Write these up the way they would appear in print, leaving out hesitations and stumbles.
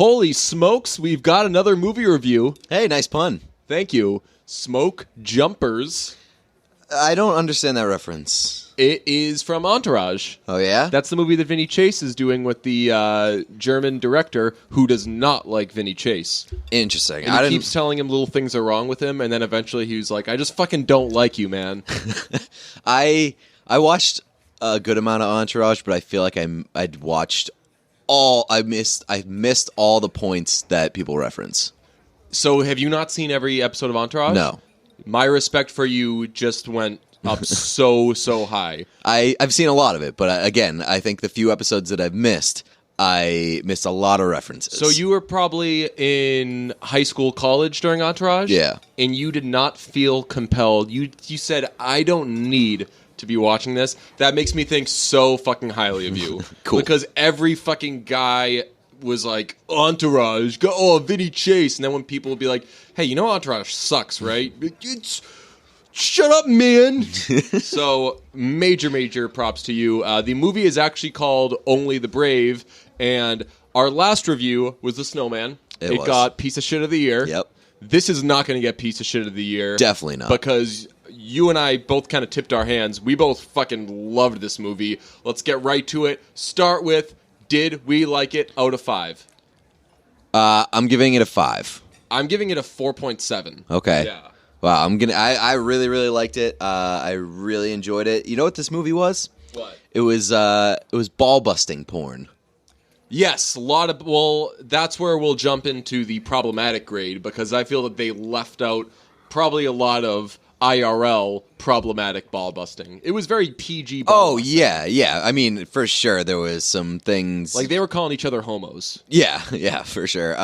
Holy smokes, we've got another movie review. Hey, nice pun. Thank you. Smoke Jumpers. I don't understand that reference. It is from Entourage. Oh, yeah? That's the movie that Vinny Chase is doing with the German director who does not like Vinny Chase. Interesting. And he keeps telling him little things are wrong with him, and then eventually he's like, I just fucking don't like you, man. I watched a good amount of Entourage, but I feel like I'd watched I missed all the points that people reference. So have you not seen every episode of Entourage? No. My respect for you just went up so high. I've seen a lot of it, but again, I think the few episodes that I missed a lot of references. So you were probably in high school, college during Entourage? Yeah. And you did not feel compelled. You said, I don't need to be watching this. That makes me think so fucking highly of you. Cool. Because every fucking guy was like, Entourage, Vinny Chase. And then when people would be like, hey, you know Entourage sucks, right? Shut up, man. So, major props to you. The movie is actually called Only the Brave, and our last review was The Snowman. It got Piece of Shit of the Year. Yep. This is not going to get Piece of Shit of the Year. Definitely not. Because you and I both kind of tipped our hands. We both fucking loved this movie. Let's get right to it. Start with, did we like it out of 5? I'm giving it a 5. I'm giving it a 4.7. Okay. Yeah. Wow, I really liked it. I really enjoyed it. You know what this movie was? What? It was ball busting porn. Yes, that's where we'll jump into the problematic grade, because I feel that they left out probably a lot of IRL problematic ball busting. It was very PG ball busting. Yeah. I mean, for sure, there was some things... Like, they were calling each other homos. Yeah, for sure.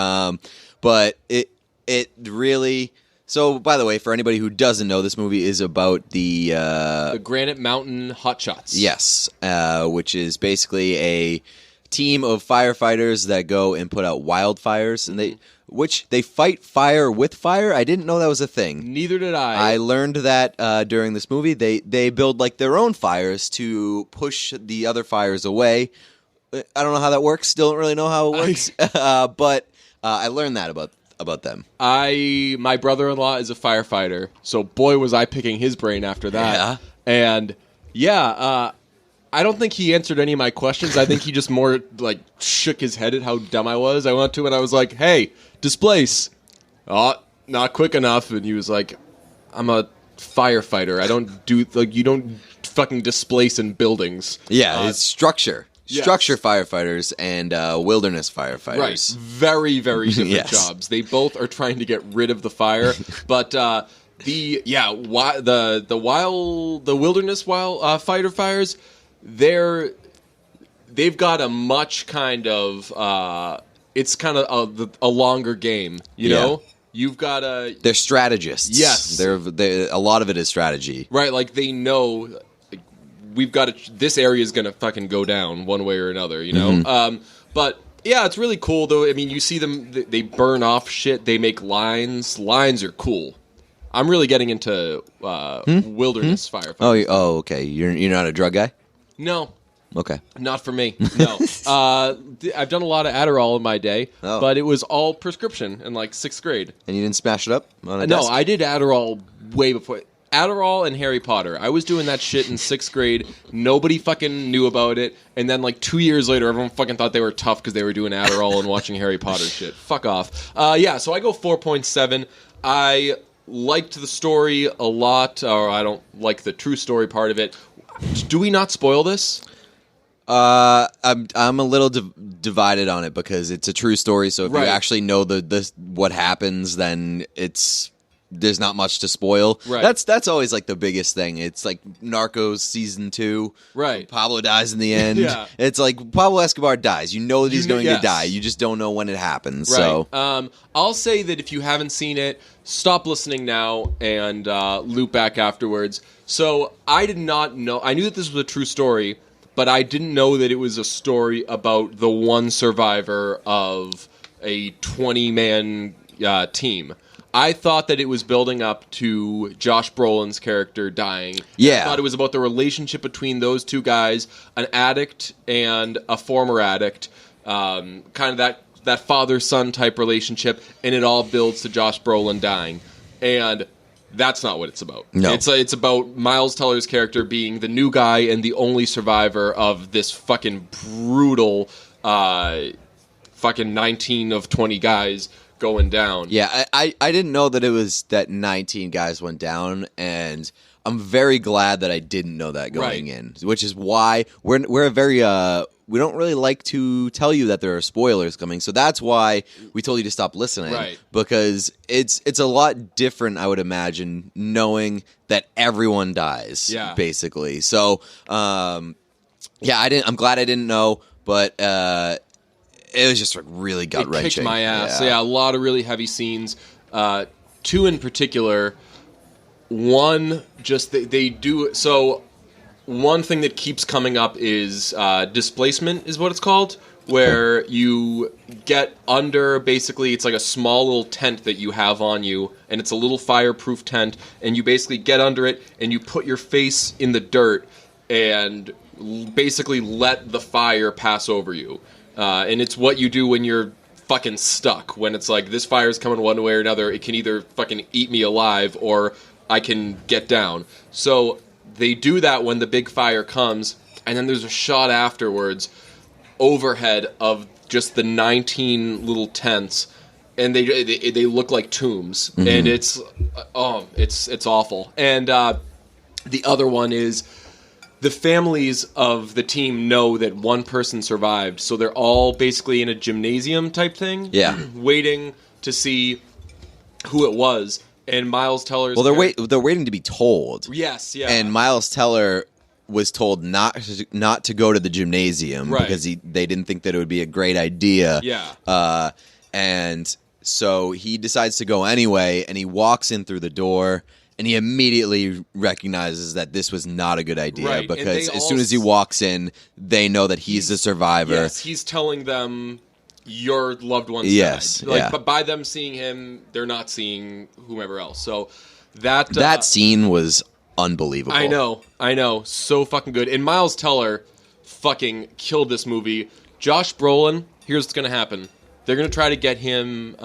But it really... So, by the way, for anybody who doesn't know, this movie is about the Granite Mountain Hotshots. Yes, which is basically a team of firefighters that go and put out wildfires, and they fight fire with fire. I didn't know that was a thing. Neither did I. I learned that during this movie. They build like their own fires to push the other fires away. I don't know how that works. Still don't really know how it works. But I learned that about them. My brother-in-law is a firefighter, so boy was I picking his brain after that. Yeah. And I don't think he answered any of my questions. I think he just more like shook his head at how dumb I was. I went to him and I was like, hey, displace. Oh, not quick enough. And he was like, I'm a firefighter. I don't do, like, you don't fucking displace in buildings. Yeah, it's structure. Yes. Structure firefighters and wilderness firefighters. Right. Very different Yes. jobs. They both are trying to get rid of the fire, but the wilderness fighter fires, they've got a much kind of it's kind of a longer game, you know? You've got They're strategists. Yes. They're a lot of it is strategy. Right, like they know we've got this area is going to fucking go down one way or another, you know? Mm-hmm. But yeah, it's really cool though. I mean, you see them, they burn off shit, they make lines. Lines are cool. I'm really getting into wilderness firefighting. Oh, okay. You're not a drug guy? No. Okay. Not for me, no. I've done a lot of Adderall in my day, but it was all prescription in like 6th grade. And you didn't smash it up on a No, desk? I did Adderall way before. Adderall and Harry Potter. I was doing that shit in 6th grade. Nobody fucking knew about it. And then like 2 years later, everyone fucking thought they were tough because they were doing Adderall and watching Harry Potter shit. Fuck off. So I go 4.7. I liked the story a lot, or I don't like the true story part of it. Do we not spoil this? I'm a little divided on it because it's a true story. So if you actually know what happens, then there's not much to spoil. Right. That's always like the biggest thing. It's like Narcos season 2. Right. Pablo dies in the end. Yeah. It's like Pablo Escobar dies. You know that he's going to die. You just don't know when it happens. Right. So I'll say that if you haven't seen it, stop listening now and loop back afterwards. So I did not know. I knew that this was a true story, but I didn't know that it was a story about the one survivor of a 20-man team. I thought that it was building up to Josh Brolin's character dying. Yeah. I thought it was about the relationship between those two guys, an addict and a former addict, kind of that father-son type relationship, and it all builds to Josh Brolin dying. And that's not what it's about. No. It's about Miles Teller's character being the new guy and the only survivor of this fucking brutal fucking 19 of 20 guys going down. Yeah, I didn't know that it was that 19 guys went down, and I'm very glad that I didn't know that going in, which is why we're a very we don't really like to tell you that there are spoilers coming, so that's why we told you to stop listening, because it's a lot different, I would imagine, knowing that everyone dies, basically. So, I'm glad I didn't know, but it was just like really gut-wrenching. It kicked my ass. Yeah, a lot of really heavy scenes. Two in particular. One, just they do so. One thing that keeps coming up is displacement, is what it's called, where you get under, basically, it's like a small little tent that you have on you, and it's a little fireproof tent, and you basically get under it, and you put your face in the dirt, and basically let the fire pass over you. And it's what you do when you're fucking stuck, when it's like, this fire's coming one way or another, it can either fucking eat me alive, or I can get down. So they do that when the big fire comes, and then there's a shot afterwards overhead of just the 19 little tents, and they look like tombs, and it's awful. And the other one is the families of the team know that one person survived, so they're all basically in a gymnasium type thing, waiting to see who it was. And Miles Teller's... Well, they're waiting to be told. Yes, yeah. And Miles Teller was told not to go to the gymnasium because they didn't think that it would be a great idea. Yeah. And so he decides to go anyway, and he walks in through the door, and he immediately recognizes that this was not a good idea because as soon as he walks in, they know that he's the survivor. Yes, he's telling them... your loved one's died. But by them seeing him, they're not seeing whomever else. So that scene was unbelievable. I know. So fucking good. And Miles Teller fucking killed this movie. Josh Brolin, here's what's going to happen. They're going to try to get him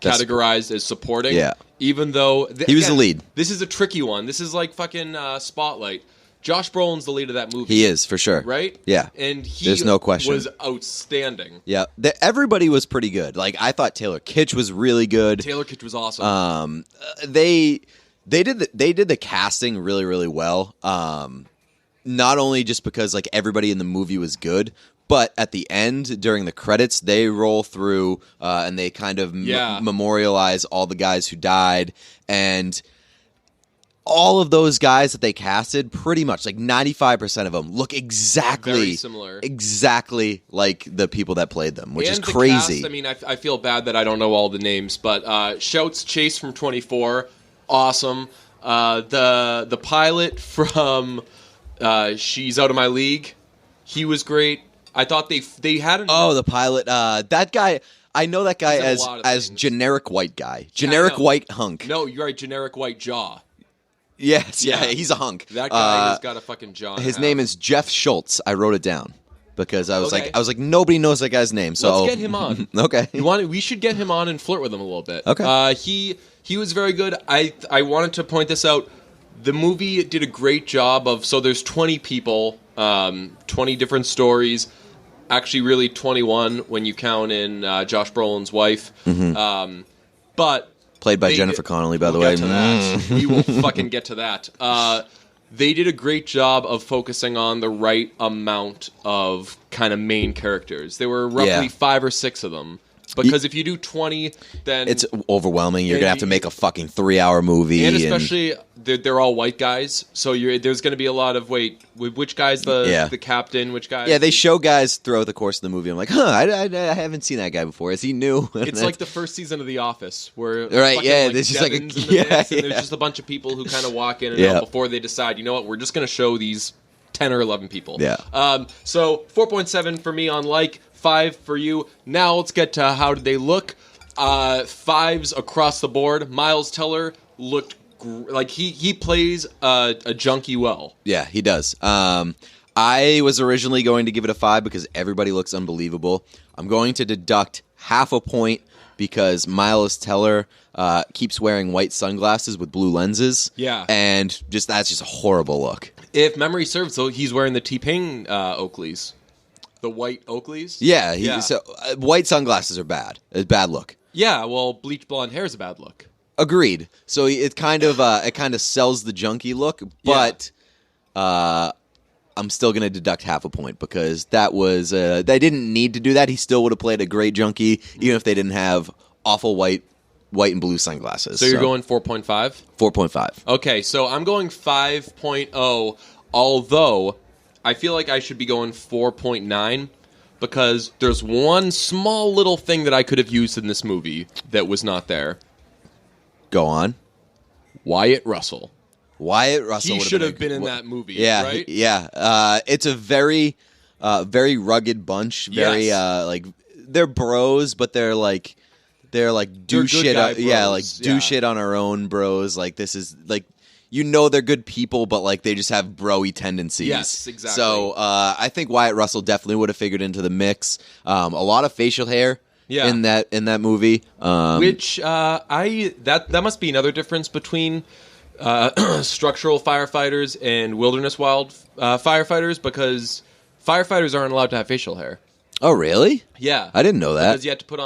categorized as supporting. Yeah. Even though... he was the lead. This is a tricky one. This is like fucking Spotlight. Josh Brolin's the lead of that movie. He is, for sure. Right? Yeah. And he There's no question. was outstanding. Yeah. Everybody was pretty good. Like, I thought Taylor Kitsch was really good. Taylor Kitsch was awesome. They did the casting really, really well. Not only just because, like, everybody in the movie was good, but at the end, during the credits, they roll through and they kind of memorialize all the guys who died. And... all of those guys that they casted, pretty much, like 95% of them, look very similar, exactly like the people that played them, which is the crazy. Cast, I mean, I feel bad that I don't know all the names, but Shouts Chase from 24, awesome. The pilot from She's Out of My League, he was great. I thought they had the pilot, that guy. I know that guy as generic white guy, generic white hunk. No, you're right, generic white jaw. Yes, yeah, he's a hunk. That guy has got a fucking jaw. His name is Jeff Schultz. I wrote it down because I was like, nobody knows that guy's name. So let's get him on. Okay, we should get him on and flirt with him a little bit. Okay, he was very good. I wanted to point this out. The movie did a great job of. So there's 20 people, 20 different stories. Actually, really 21 when you count in Josh Brolin's wife. But. Played by Jennifer Connelly, by the way. We will fucking get to that. They did a great job of focusing on the right amount of kind of main characters. There were roughly 5 or 6 of them. Because if you do 20, then... it's overwhelming. You're going to have to make a fucking 3-hour movie. And especially, they're all white guys. So there's going to be a lot of, which guy's the captain, which guy... Yeah, they show guys throughout the course of the movie. I'm like, I haven't seen that guy before. Is he new? It's like the first season of The Office, where... Right, there's just and there's just a bunch of people who kind of walk in and out before they decide, you know what, we're just going to show these 10 or 11 people. Yeah. So, 4.7 for me on like... 5 for you. Now let's get to how did they look. 5s across the board. Miles Teller looked like he plays a junkie well. Yeah, he does. I was originally going to give it a 5 because everybody looks unbelievable. I'm going to deduct half a point because Miles Teller keeps wearing white sunglasses with blue lenses. Yeah. And that's just a horrible look. If memory serves, though, he's wearing the T-Pain Oakleys. The white Oakleys? Yeah. So white sunglasses are bad. It's a bad look. Yeah, well, bleach blonde hair is a bad look. Agreed. So it kind of sells the junkie look, but I'm still going to deduct half a point because that was they didn't need to do that. He still would have played a great junkie even if they didn't have awful white and blue sunglasses. So you're going 4.5? 4.5. Okay, so I'm going 5.0, although I feel like I should be going 4.9 because there's one small little thing that I could have used in this movie that was not there. Go on. Wyatt Russell. He should have been in that movie, yeah, right? It's a very rugged bunch. Very Yes. like they're bros, but they're like do shit. Do shit on our own bros. Like this is like they're good people, but like they just have bro-y tendencies. Yes, exactly. So I think Wyatt Russell definitely would have figured into the mix. A lot of facial hair. Yeah. In that movie, Which that must be another difference between structural firefighters and wilderness wild firefighters because firefighters aren't allowed to have facial hair. Oh, really? Yeah, I didn't know that. because you had to put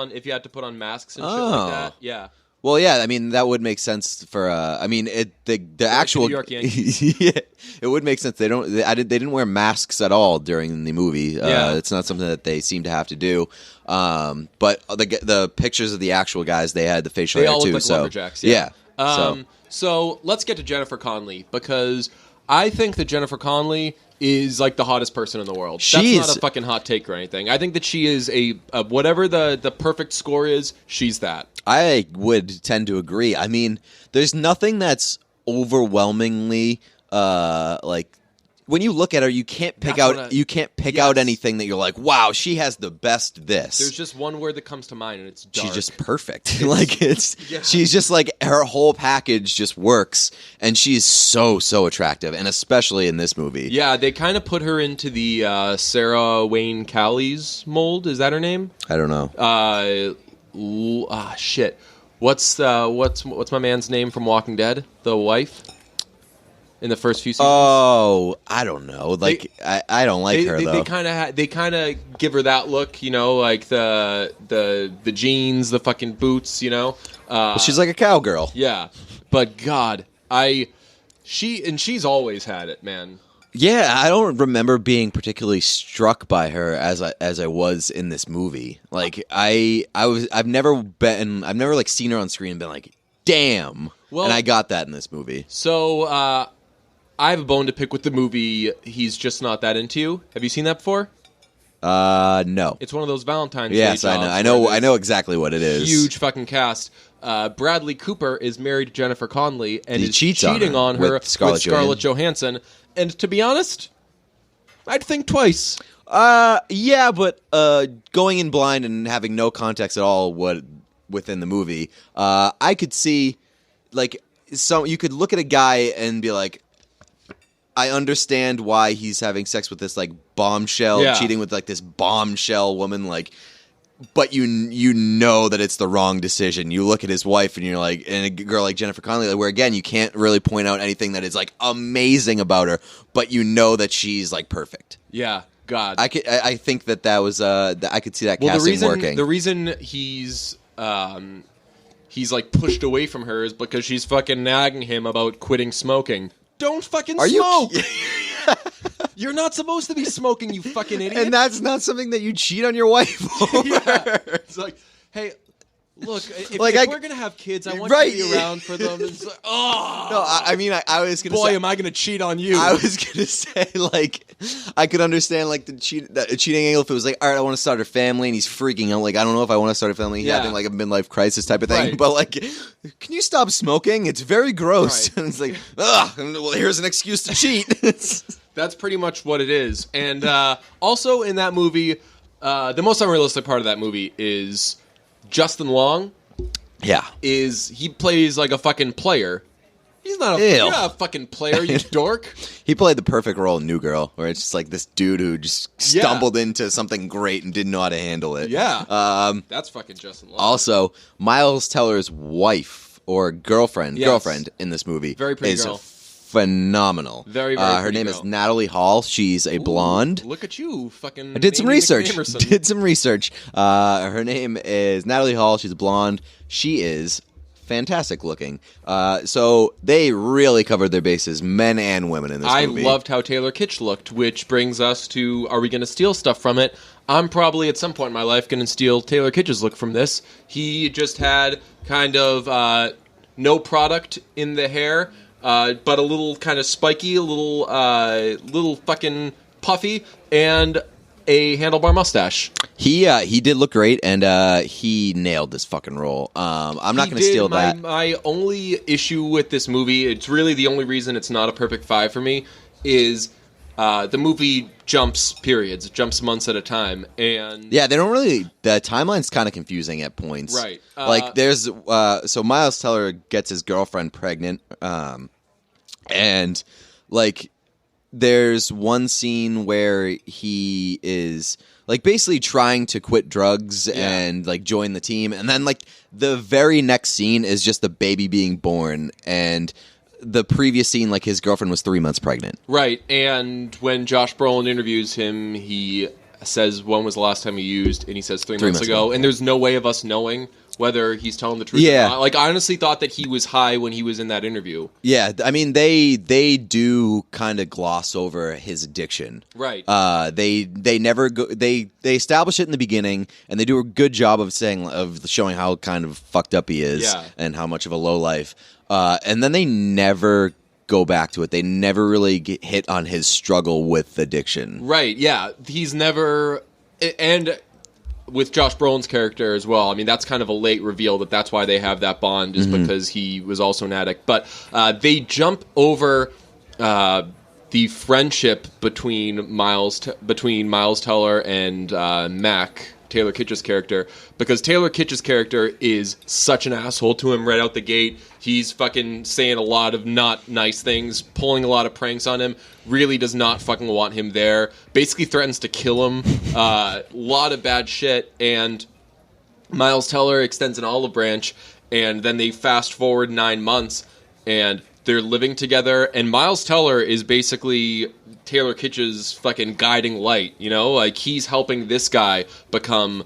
on masks and shit like that. Yeah. Well, yeah, I mean that would make sense for. The actual New York Yankees. yeah, it would make sense. They didn't wear masks at all during the movie. Yeah. It's not something that they seem to have to do. But the pictures of the actual guys, they had the facial They hair all look too. like So lumberjacks. Yeah. So So let's get to Jennifer Connelly because I think that Jennifer Connelly is like the hottest person in the world. That's not a fucking hot take or anything. I think that she is a whatever the perfect score is, she's that. I would tend to agree. I mean, there's nothing that's overwhelmingly like when you look at her, you can't pick out anything that you're like, wow, she has the best this. There's just one word that comes to mind, and it's dark. She's just perfect. She's just like her whole package just works, and she's so attractive, and especially in this movie. Yeah, they kind of put her into the Sarah Wayne Callies mold. Is that her name? I don't know. Shit. What's my man's name from Walking Dead? The wife. In the first few seasons. Oh, I don't know. Like I don't like her though. They kind of give her that look, like the jeans, the fucking boots, Well, she's like a cowgirl. Yeah, but God, she's always had it, man. Yeah, I don't remember being particularly struck by her as I was in this movie. Like I've never like seen her on screen and been like, damn. Well, and I got that in this movie. So I have a bone to pick with the movie He's Just Not That Into You. Have you seen that before? No. It's one of those Valentine's Day Yes, jobs I know exactly what it is. Huge fucking cast. Bradley Cooper is married to Jennifer Connelly and He is cheats cheating on her with Scarlett Johansson. And to be honest, I'd think twice. Yeah, but going in blind and having no context at all within the movie, I could see like you could look at a guy and be like, I understand why he's having sex with this like bombshell, cheating with like this bombshell woman, like, but you know that it's the wrong decision. You look at his wife and you're like, and a girl like Jennifer Connelly, where again you can't really point out anything that is like amazing about her, but you know that she's like perfect. Yeah, God, I think that was I could see that casting working. The reason he's like pushed away from her is because she's fucking nagging him about quitting smoking. Don't fucking smoke! You're not supposed to be smoking, you fucking idiot. And that's not something that you cheat on your wife over. Yeah. It's like, hey, look, if we're going to have kids, I want you to be around for them. It's like, oh! No, I mean, I was going to say... Boy, am I going to cheat on you. I was going to say, like, I could understand, like, the cheating angle if it was like, all right, I want to start a family, and he's freaking out. Like, I don't know if I want to start a family. He's having, like, a midlife crisis type of thing. Right. But, like, can you stop smoking? It's very gross. Right. And it's like, well, here's an excuse to cheat. That's pretty much what it is. And also in that movie, the most unrealistic part of that movie is Justin Long. Yeah. He plays like a fucking player. He's not Ew. you're not a fucking player, you dork. He played the perfect role in New Girl, where it's just like this dude who just stumbled into something great and didn't know how to handle it. Yeah. That's fucking Justin Long. Also, Miles Teller's wife or girlfriend in this movie Very pretty is girl. phenomenal. Very Her pretty name girl. is Natalie Hall. She's a blonde. Look at you, fucking. I did some Amy research. McNamerson. Her name is Natalie Hall. She's a blonde. She is fantastic looking. So they really covered their bases, men and women, in this movie. I loved how Taylor Kitsch looked, which brings us to: are we going to steal stuff from it? I'm probably at some point in my life going to steal Taylor Kitsch's look from this. He just had kind of no product in the hair, but a little kind of spiky, a little fucking puffy, and a handlebar mustache. He did look great, and he nailed this fucking role. I'm not going to steal that. My only issue with this movie, it's really the only reason it's not a perfect 5 for me, is the movie jumps periods. It jumps months at a time. And yeah, they don't really... The timeline's kind of confusing at points. Right. Like, there's... so Miles Teller gets his girlfriend pregnant, and, like... There's one scene where he is like basically trying to quit drugs and like join the team, and then like the very next scene is just the baby being born, and the previous scene like his girlfriend was 3 months pregnant. Right, and when Josh Brolin interviews him, he says when was the last time he used, and he says 3 months ago, and there's no way of us knowing whether he's telling the truth or not. Like, I honestly thought that he was high when he was in that interview. Yeah, I mean, they do kind of gloss over his addiction. Right. They never go. They establish it in the beginning, and they do a good job of showing how kind of fucked up he is and how much of a lowlife. And then they never go back to it. They never really get hit on his struggle with addiction. Right. Yeah. He's never and. With Josh Brolin's character as well, I mean, that's kind of a late reveal that's why they have that bond, is because he was also an addict. But they jump over the friendship between Miles Teller and Mac, Taylor Kitsch's character, because Taylor Kitsch's character is such an asshole to him right out the gate. He's fucking saying a lot of not nice things, pulling a lot of pranks on him, really does not fucking want him there, basically threatens to kill him, a lot of bad shit, and Miles Teller extends an olive branch, and then they fast forward 9 months, and they're living together, and Miles Teller is basically Taylor Kitsch's fucking guiding light, you know? Like, he's helping this guy become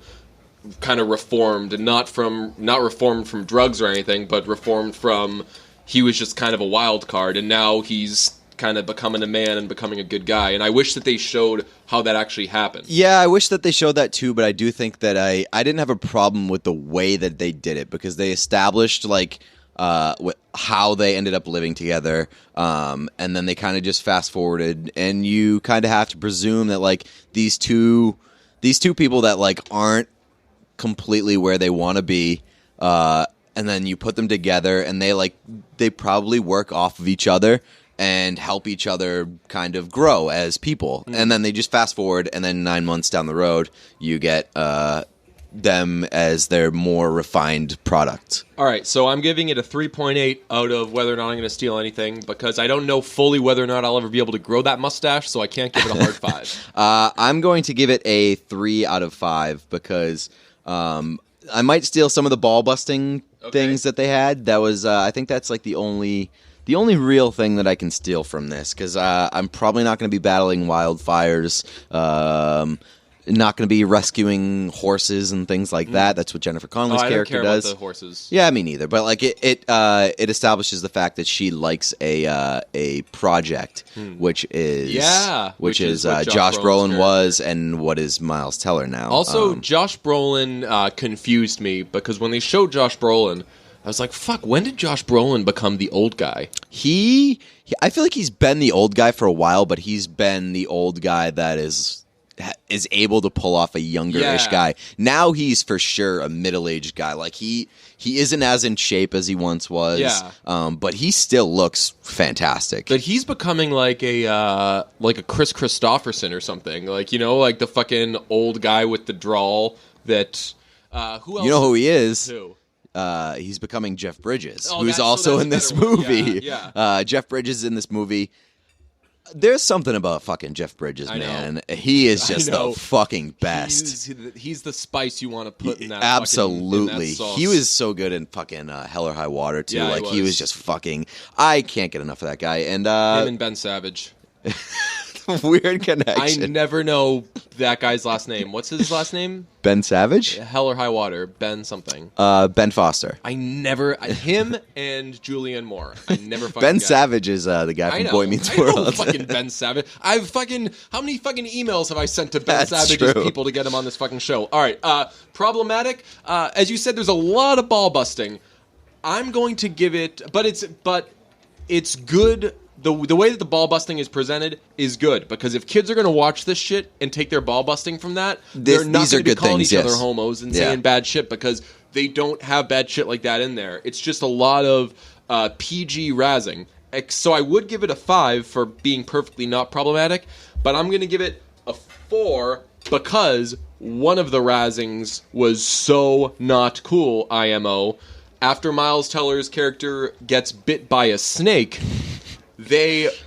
kind of reformed, and not reformed from drugs or anything, but reformed from, he was just kind of a wild card, and now he's kind of becoming a man and becoming a good guy. And I wish that they showed how that actually happened. Yeah, I wish that they showed that too, but I do think that I didn't have a problem with the way that they did it, because they established, like, how they ended up living together, and then they kind of just fast forwarded, and you kind of have to presume that like these two people that like aren't completely where they want to be, and then you put them together, and they probably work off of each other and help each other kind of grow as people, and then they just fast forward, and then 9 months down the road you get them as their more refined product. All right, so I'm giving it a 3.8 out of whether or not I'm going to steal anything, because I don't know fully whether or not I'll ever be able to grow that mustache, so I can't give it a hard 5. I'm going to give it a 3 out of 5 because I might steal some of the ball busting things that they had. That was I think that's like the only real thing that I can steal from this, because I'm probably not going to be battling wildfires. Not going to be rescuing horses and things like that. That's what Jennifer Connelly's character does. About the horses. Yeah, me neither. But like it establishes the fact that she likes a project, which is Josh Brolin was, and what is Miles Teller now. Also, Josh Brolin confused me, because when they showed Josh Brolin, I was like, fuck, when did Josh Brolin become the old guy? I feel like he's been the old guy for a while, but he's been the old guy that is able to pull off a younger-ish guy. Now he's for sure a middle-aged guy. Like he isn't as in shape as he once was. But he still looks fantastic. But he's becoming like a Chris Christopherson or something. Like, you know, like the fucking old guy with the drawl that who else? You know who he is? Who? he's becoming Jeff Bridges, Oh, who's that's also a in this better one. movie. Yeah. Jeff Bridges is in this movie. There's something about fucking Jeff Bridges, I know. man. He is just I know. the fucking best. He's the spice you want to put in that. Absolutely. Fucking, in that sauce. He was so good in fucking Hell or High Water too. Yeah, like he was just fucking. I can't get enough of that guy. And him and Ben Savage. weird connection. I never know that guy's last name. What's his last name? Ben Savage? Hell or High Water. Ben something. Ben Foster. I never. Him and Julianne Moore. I never fucking Ben got. Savage is the guy I from know. Boy Meets I know World. fucking Ben Savage. I've fucking. How many fucking emails have I sent to Ben That's Savage's true. people to get him on this fucking show? All right. Problematic. As you said, there's a lot of ball busting. I'm going to give it, but it's good. The way that the ball busting is presented is good, because if kids are going to watch this shit and take their ball busting from that, they're not these are going to be good calling things, each other yes. homos and Yeah. saying bad shit, because they don't have bad shit like that in there. It's just a lot of PG razzing. So I would give it a 5 for being perfectly not problematic, but I'm going to give it a 4 because one of the razzings was so not cool, IMO. After Miles Teller's character gets bit by a snake,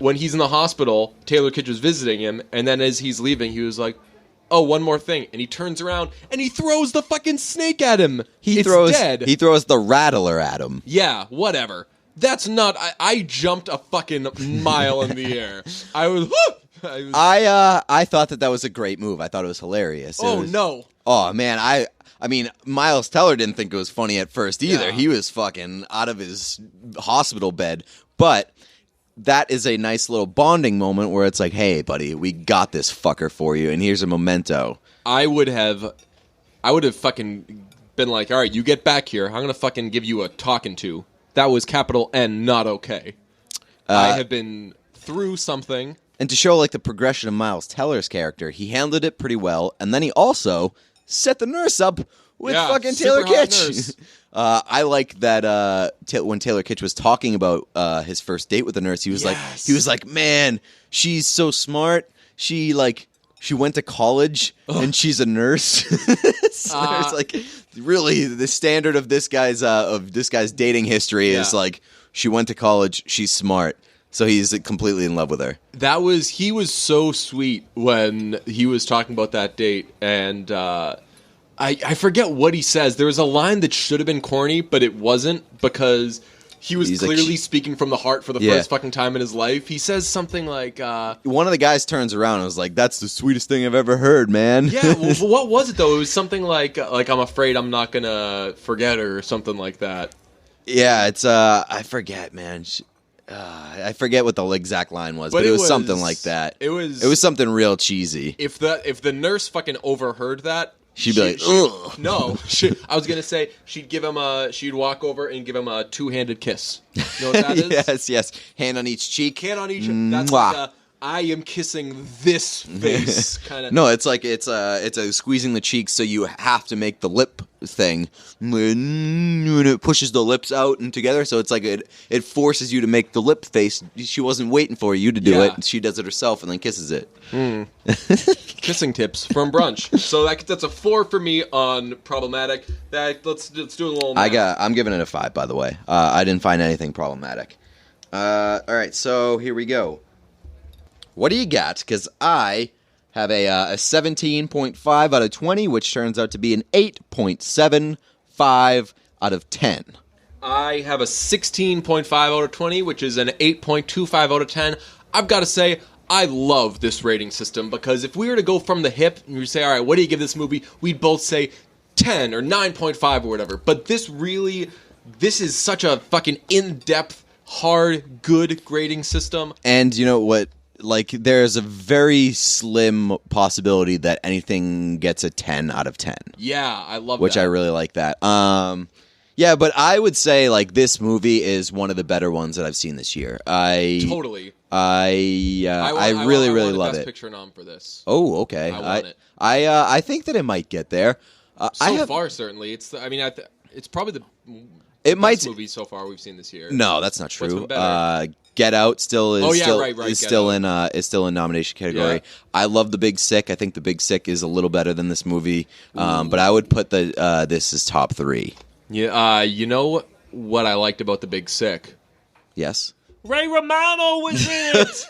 when he's in the hospital, Taylor Kitsch was visiting him, and then as he's leaving, he was like, oh, one more thing. And he turns around, and he throws the fucking snake at him. It's dead. He throws the rattler at him. Yeah, whatever. That's not... I jumped a fucking mile in the air. I was... I thought that was a great move. I thought it was hilarious. No. Oh, man, I mean, Miles Teller didn't think it was funny at first either. Yeah. He was fucking out of his hospital bed. But that is a nice little bonding moment where it's like, hey, buddy, we got this fucker for you, and here's a memento. I would have fucking been like, all right, you get back here. I'm going to fucking give you a talking to. That was capital N, not okay. I have been through something. And to show like the progression of Miles Teller's character, he handled it pretty well, and then he also set the nurse up with fucking Taylor super hot Kitsch. nurse. I like that when Taylor Kitsch was talking about his first date with the nurse, he was like, man, she's so smart. She went to college and she's a nurse. So it's like really the standard of this guy's dating history is like, she went to college, she's smart. So he's completely in love with her. He was so sweet when he was talking about that date, and I forget what he says. There was a line that should have been corny, but it wasn't, because he was clearly speaking from the heart for the first fucking time in his life. He says something like... one of the guys turns around and was like, that's the sweetest thing I've ever heard, man. Yeah, well, what was it, though? It was something like I'm afraid I'm not going to forget her, or something like that. Yeah, it's... I forget, man. I forget what the exact line was, but it was something like that. It was something real cheesy. If the nurse fucking overheard that, she'd be like, ugh. No, I was gonna say she'd walk over and give him a two-handed kiss. You know what that is? Yes. Hand on each cheek. Hand on each. That's like I am kissing this face kind of. No, it's like it's a squeezing the cheeks, so you have to make the lip thing. It pushes the lips out and together, so it's like it forces you to make the lip face. She wasn't waiting for you to do it. She does it herself and then kisses it. Kissing tips from brunch. So that's a 4 for me on problematic. Let's do a little. I'm giving it a 5, by the way. I didn't find anything problematic. All right, so here we go. What do you got? Because I have a 17.5 out of 20, which turns out to be an 8.75 out of 10. I have a 16.5 out of 20, which is an 8.25 out of 10. I've got to say, I love this rating system, because if we were to go from the hip and we say, all right, what do you give this movie? We'd both say 10 or 9.5 or whatever. But this is such a fucking in-depth, hard, good grading system. And you know what? Like, there's a very slim possibility that anything gets a 10 out of 10. Yeah, I love which that. I really like that. Yeah, but I would say, like, this movie is one of the better ones that I've seen this year. Totally. I really love Best it. Picture nom for this. Oh, okay. I want it. I think that it might get there. So far, certainly. It's probably the best movie so far we've seen this year. No, that's not true. What's been better? Get Out still is right. still in nomination category. Yeah. I love The Big Sick. I think The Big Sick is a little better than this movie. But I would put this as top 3. Yeah, you know what I liked about The Big Sick? Yes. Ray Romano was in it.